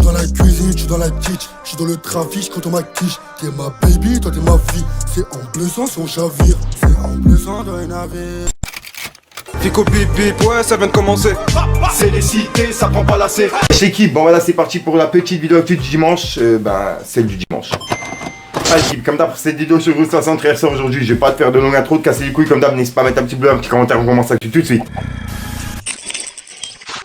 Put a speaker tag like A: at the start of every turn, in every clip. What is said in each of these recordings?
A: dans la cuisine, je suis dans la ditch, je suis dans le trafic, quand on ma quiche. T'es ma baby, toi t'es ma fille. C'est en blessant son chavire, c'est en blessant dans un navire.
B: Pico bip bip, ouais ça vient de commencer.
C: C'est les cités, ça prend pas la C. L'équipe, bon voilà c'est parti pour la petite vidéo actu du dimanche, celle du dimanche. Allez l'équipe, comme d'hab cette vidéo sur vous 63 sort aujourd'hui, je vais pas te faire de longue intro, de casser les couilles comme d'hab, n'hésite pas à mettre un petit bleu, un petit commentaire, on commence l'actu tout de suite.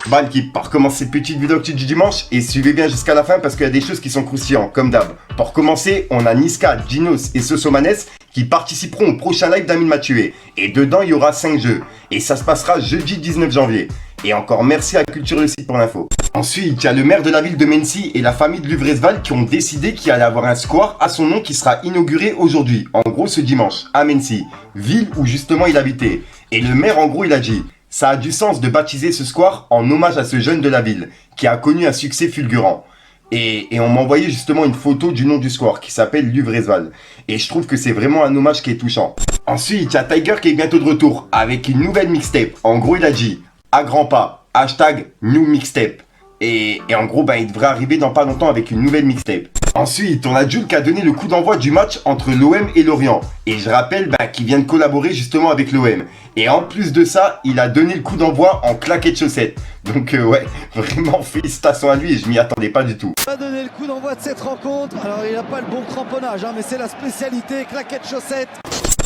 C: Bah l'équipe, par commencer cette petite vidéo actu du dimanche et suivez bien jusqu'à la fin parce qu'il y a des choses qui sont croustillantes comme d'hab. Pour commencer, on a Niska, Ginos et Sosomanes qui participeront au prochain live d'Amine Mathieu. Et dedans, il y aura 5 jeux. Et ça se passera jeudi 19 janvier. Et encore merci à Culture le Site pour l'info. Ensuite, il y a le maire de la ville de Mency et la famille de Luvresval qui ont décidé qu'il allait avoir un square à son nom qui sera inauguré aujourd'hui. En gros, ce dimanche, à Mency, ville où justement il habitait. Et le maire, en gros, il a dit: ça a du sens de baptiser ce square en hommage à ce jeune de la ville qui a connu un succès fulgurant. Et on m'a envoyé justement une photo du nom du square qui s'appelle Luvresval. Et je trouve que c'est vraiment un hommage qui est touchant. Ensuite, il y a Tiger qui est bientôt de retour avec une nouvelle mixtape. En gros, il a dit à grands pas, #new mixtape. Et en gros, il devrait arriver dans pas longtemps avec une nouvelle mixtape. Ensuite, on a Jules qui a donné le coup d'envoi du match entre l'OM et Lorient. Et je rappelle qu'il vient de collaborer justement avec l'OM. Et en plus de ça, il a donné le coup d'envoi en claquettes chaussettes. Donc ouais, vraiment félicitations à lui et je m'y attendais pas du tout.
D: Il a donné le coup d'envoi de cette rencontre. Alors il n'a pas le bon cramponnage, mais c'est la spécialité, claquettes chaussettes.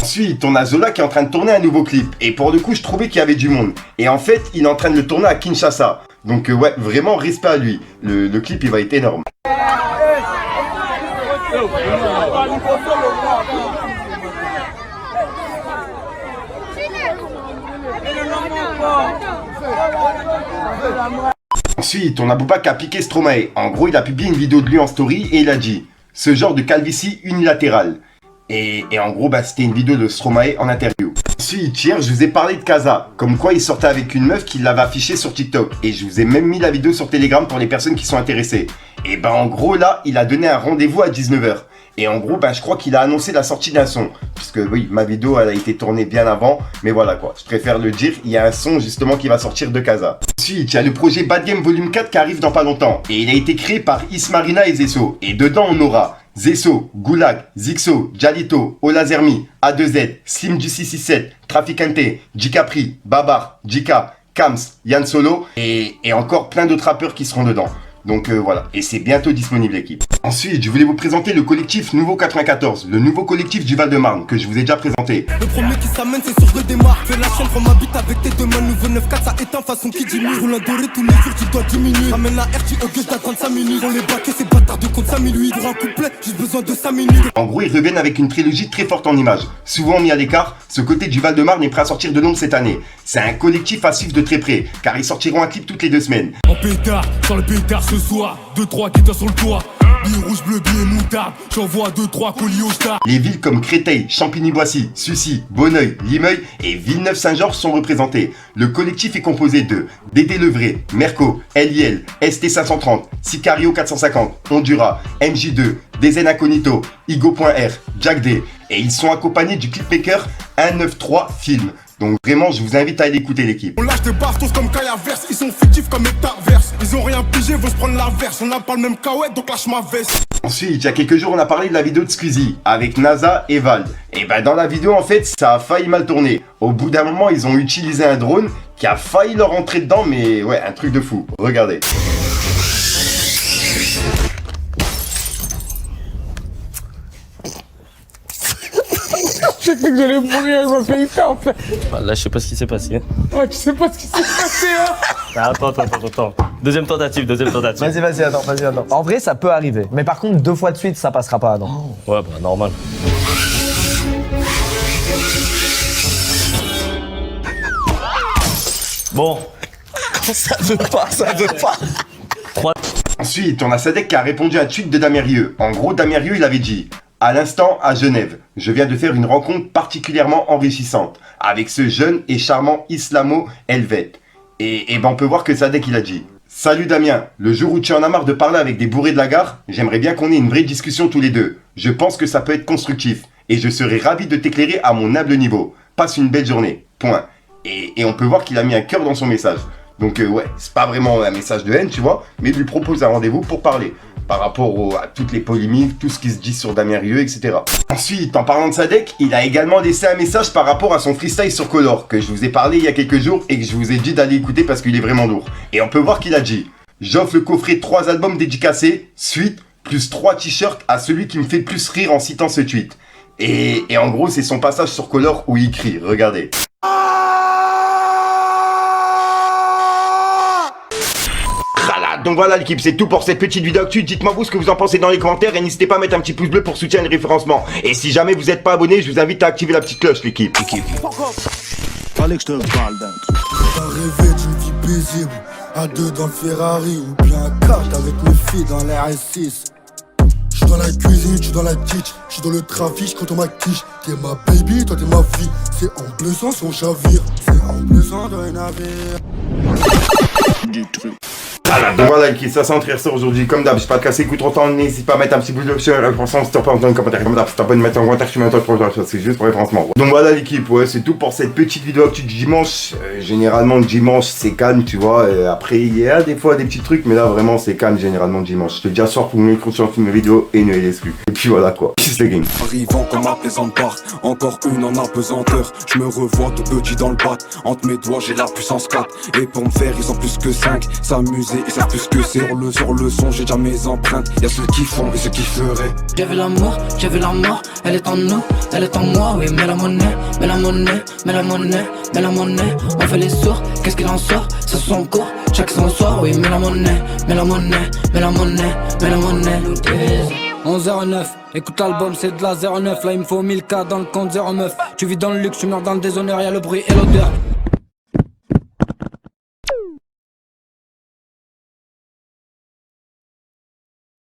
C: Ensuite, on a Zola qui est en train de tourner un nouveau clip. Et pour le coup, je trouvais qu'il y avait du monde. Et en fait, il est en train de le tourner à Kinshasa. Donc ouais, vraiment respect à lui. Le clip, il va être énorme. Ensuite, on a Booba qui a piqué Stromae. En gros, il a publié une vidéo de lui en story et il a dit: ce genre de calvitie unilatérale. Et en gros, c'était une vidéo de Stromae en interview. Ensuite, hier, je vous ai parlé de Kaza. Comme quoi, il sortait avec une meuf qui l'avait affiché sur TikTok. Et je vous ai même mis la vidéo sur Telegram pour les personnes qui sont intéressées. Et en gros, là, il a donné un rendez-vous à 19 h. Et en gros, je crois qu'il a annoncé la sortie d'un son. Puisque oui, ma vidéo, elle a été tournée bien avant. Mais voilà quoi, je préfère le dire. Il y a un son justement qui va sortir de Kaza. Ensuite, il y a le projet Bad Game Volume 4 qui arrive dans pas longtemps. Et il a été créé par Ismarina et Zesso. Et dedans, on aura Zesso, Goulag, Zixo, Jalito, Olazermi, A2Z, Slim du 667, Traficante, Jicapri, Babar, Jika, Kams, Yann Solo et encore plein d'autres rappeurs qui seront dedans. Donc voilà, et c'est bientôt disponible l'équipe. Ensuite, je voulais vous présenter le collectif Nouveau 94, le nouveau collectif du Val-de-Marne que je vous ai déjà présenté.
E: Le premier qui s'amène, c'est sur redémarre. Fais la chambre, ma bite avec tes deux mains. Nouveau 9-4, ça éteint façon qui diminue. Roule un doré tous les jours, tu dois diminuer. Ramène la RT au gueux, t'attends 5 minutes. On les baquets, ces bâtards de compte 5008. Pour un couplet, j'ai besoin de 5 minutes.
C: En gros, ils reviennent avec une trilogie très forte en images. Souvent mis à l'écart, ce côté du Val-de-Marne est prêt à sortir de l'ombre cette année. C'est un collectif à suivre de très près, car ils sortiront un clip toutes les 2 semaines.
E: En pétard, sur le pétard ce soir. 2-3 guitares sur le toit. Billet rouge, bleu, billet moutarde. J'envoie 2-3 colis au star.
C: Les villes comme Créteil, Champigny-Boissy, Sucy, Bonneuil, Limeuil et Villeneuve-Saint-Georges sont représentées. Le collectif est composé de Dédé Levré, Merco, LIL, ST530, Sicario 450, Honduras, MJ2, DZ Incognito, Igo.R, Jack D. Et ils sont accompagnés du clipmaker 193 Film. Donc vraiment, je vous invite à aller écouter l'équipe.
E: On lâche des bastos comme Kaya-Verse. Ils sont fictifs comme Métaverse. Ils ont rien pigé, vont se prendre la verse. On n'a pas le même kawaii, donc lâche ma veste.
C: Ensuite, il y a quelques jours, on a parlé de la vidéo de Squeezie avec NASA et Val. Et dans la vidéo, en fait, ça a failli mal tourner. Au bout d'un moment, ils ont utilisé un drone qui a failli leur rentrer dedans, mais ouais, un truc de fou. Regardez.
F: J'ai cru que j'allais mourir, je m'appelle hyper en fait.
G: Là, je sais pas ce qui s'est passé.
F: Ouais, tu sais pas ce qui s'est passé, hein.
G: Attends. Deuxième tentative.
H: Vas-y, attends. En vrai, ça peut arriver. Mais par contre, 2 fois de suite, ça passera pas, non.
G: Ouais, normal. Bon.
H: Ça veut pas.
C: Ensuite, on a Sadek qui a répondu à un tweet de Damérieux. En gros, Damérieux, il avait dit: à l'instant, à Genève, je viens de faire une rencontre particulièrement enrichissante avec ce jeune et charmant islamo-helvète. Et on peut voir que Sadek, il a dit: salut Damien, le jour où tu en as marre de parler avec des bourrés de la gare, j'aimerais bien qu'on ait une vraie discussion tous les deux. Je pense que ça peut être constructif et je serai ravi de t'éclairer à mon humble niveau. Passe une belle journée. Point. Et on peut voir qu'il a mis un cœur dans son message. Donc ouais, c'est pas vraiment un message de haine, tu vois, mais lui propose un rendez-vous pour parler. Par rapport à toutes les polémiques, tout ce qui se dit sur Damien Rieu, etc. Ensuite, en parlant de Sadek, il a également laissé un message par rapport à son freestyle sur Color, que je vous ai parlé il y a quelques jours et que je vous ai dit d'aller écouter parce qu'il est vraiment lourd. Et on peut voir qu'il a dit « J'offre le coffret 3 albums dédicacés, suite, plus 3 t-shirts à celui qui me fait le plus rire en citant ce tweet. » Et en gros, c'est son passage sur Color où il crie, regardez. Donc voilà l'équipe, c'est tout pour cette petite vidéo actu. Dites-moi vous ce que vous en pensez dans les commentaires et n'hésitez pas à mettre un petit pouce bleu pour soutenir le référencement. Et si jamais vous n'êtes pas abonné, je vous invite à activer la petite cloche l'équipe.
A: Fallait que je te parle d'un truc. T'as rêvé d'une vie paisible, à deux dans le Ferrari ou bien à 4 avec mes filles dans l'RS6. J'suis dans la cuisine, j'suis dans la ditch, j'suis dans le trafic quand on m'acquiche. T'es ma baby, toi t'es ma fille. C'est en bleu sang si on chavire. C'est en bleu sang dans un navire. Du truc.
C: Donc voilà l'équipe, ça c'est ressort aujourd'hui. Comme d'hab, j'espère pas te casser le coup trop temps. N'hésite pas à mettre un petit pouce bleu sur la référencement si t'as pas dans les commentaires. Comme d'hab, si t'as pas de mettre en commentaire, tu mets un truc pour c'est juste pour référencement. Donc voilà l'équipe, ouais, c'est tout pour cette petite vidéo actu du dimanche. Généralement le dimanche c'est calme, tu vois. Après il y a des fois des petits trucs, mais là vraiment c'est calme généralement le dimanche. Je te dis à soir pour me mettre sur mes vidéos et ne les laisse plus. Et puis voilà quoi. Peace les gang.
E: Arrivant comme apaisante barre, encore une en apesanteur. Je me revois tout petit dans le bat. Entre mes doigts j'ai la puissance 4. Et pour me faire ils ont plus que 5. S'amuser et savent plus que c'est. Sur le son j'ai déjà mes empreintes. Y'a ceux qui font et ceux qui feraient.
I: J'avais l'amour, j'avais la mort. Elle est en nous, elle est en moi. Oui mais la monnaie, mais la monnaie, mais la monnaie, mais la monnaie. On fait les sourds, qu'est-ce qu'il en sort? C'est son cours, chaque son soir. Oui mais la monnaie, mais la monnaie, mais la monnaie, mais la monnaie. 11h09, écoute l'album c'est de la 09. Là il me faut 1000K dans le compte 09. Tu vis dans le luxe, tu meurs dans le déshonneur. Y'a le bruit et l'odeur.